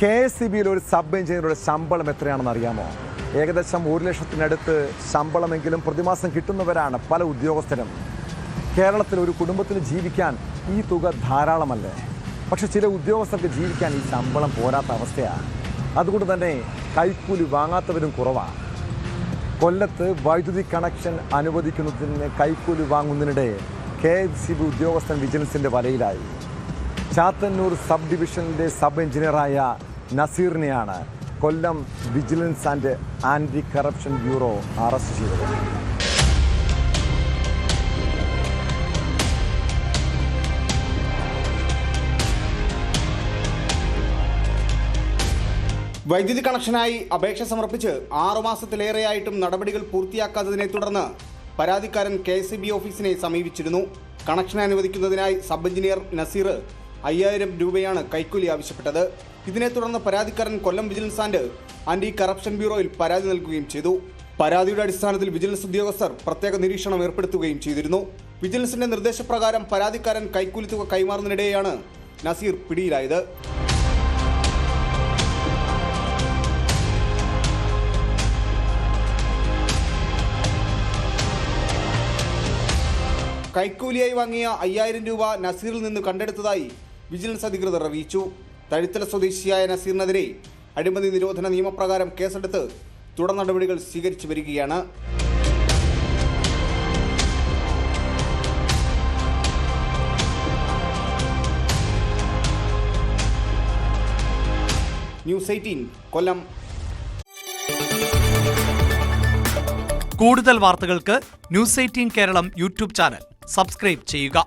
KSEBയിൽ ഒരു സബ് എഞ്ചിനീയറുടെ ശമ്പളം എത്രയാണെന്ന് അറിയാമോ? ഏകദേശം 1 ലക്ഷത്തിനടുത്ത് ശമ്പളമെങ്കിലും പ്രതിമാസം കിട്ടുന്നവരാണ് പല ഉദ്യോഗസ്ഥരും. കേരളത്തിൽ ഒരു കുടുംബത്തിന് ജീവിക്കാൻ ഈ തുക ധാരാളമല്ലേ? പക്ഷെ ചില ഉദ്യോഗസ്ഥർക്ക് ജീവിക്കാൻ ഈ ശമ്പളം പോരാത്ത അവസ്ഥയാണ്. അതുകൊണ്ട് തന്നെ കൈക്കൂലി വാങ്ങാത്തവരും കുറവാണ്. കൊല്ലത്ത് വൈദ്യുതി കണക്ഷൻ അനുവദിക്കുന്നതിന് കൈക്കൂലി വാങ്ങുന്നതിനിടെ KSEB ഉദ്യോഗസ്ഥൻ വിജിലൻസിൻ്റെ വലയിലായി. ചാത്തന്നൂർ സബ് ഡിവിഷനിലെ സബ് എഞ്ചിനീയറായ നസീറിനെയാണ് Kollam vigilance and anti corruption bureau arrest ചെയ്തത്. വൈദ്യുതി കണക്ഷനായി അപേക്ഷ സമർപ്പിച്ച് 6 മാസത്തിലേറെയായിട്ടും നടപടികൾ പൂർത്തിയാക്കാത്തതിനെ തുടർന്ന് പരാതിക്കാരൻ KSEB ഓഫീസിനെ സമീപിച്ചിരുന്നു. കണക്ഷൻ അനുവദിക്കുന്നതിനായി സബ് എഞ്ചിനീയർ നസീർ 5000 രൂപയാണ് കൈക്കൂലി ആവശ്യപ്പെട്ടത്. ഇതിനെ തുടർന്ന് പരാതിക്കാരൻ കൊല്ലം വിജിലൻസ് ആൻഡ് ആന്റി കറപ്ഷൻ ബ്യൂറോയിൽ പരാതി നൽകുകയും ചെയ്തു. പരാതിയുടെ അടിസ്ഥാനത്തിൽ വിജിലൻസ് ഉദ്യോഗസ്ഥർ പ്രത്യേക നിരീക്ഷണം ഏർപ്പെടുത്തുകയും ചെയ്തിരുന്നു. വിജിലൻസിന്റെ നിർദ്ദേശപ്രകാരം പരാതിക്കാരൻ കൈക്കൂലി തുക കൈമാറുന്നതിനിടെയാണ് നസീർ പിടിയിലായത്. കൈക്കൂലിയായി വാങ്ങിയ 5000 രൂപ നസീറിൽ നിന്ന് കണ്ടെടുത്തതായി വിജിലൻസ് അധികൃതർ അറിയിച്ചു. തഴുത്തല സ്വദേശിയായ നസീറിനെതിരെ അഴിമതി നിരോധന നിയമപ്രകാരം കേസെടുത്ത് തുടർ നടപടികൾ സ്വീകരിച്ചു വരികയാണ്. ന്യൂസ് 18 കൊല്ലം. കൂടുതൽ വാർത്തകൾക്ക് news 18 Keralam YouTube channel subscribe ചെയ്യുക.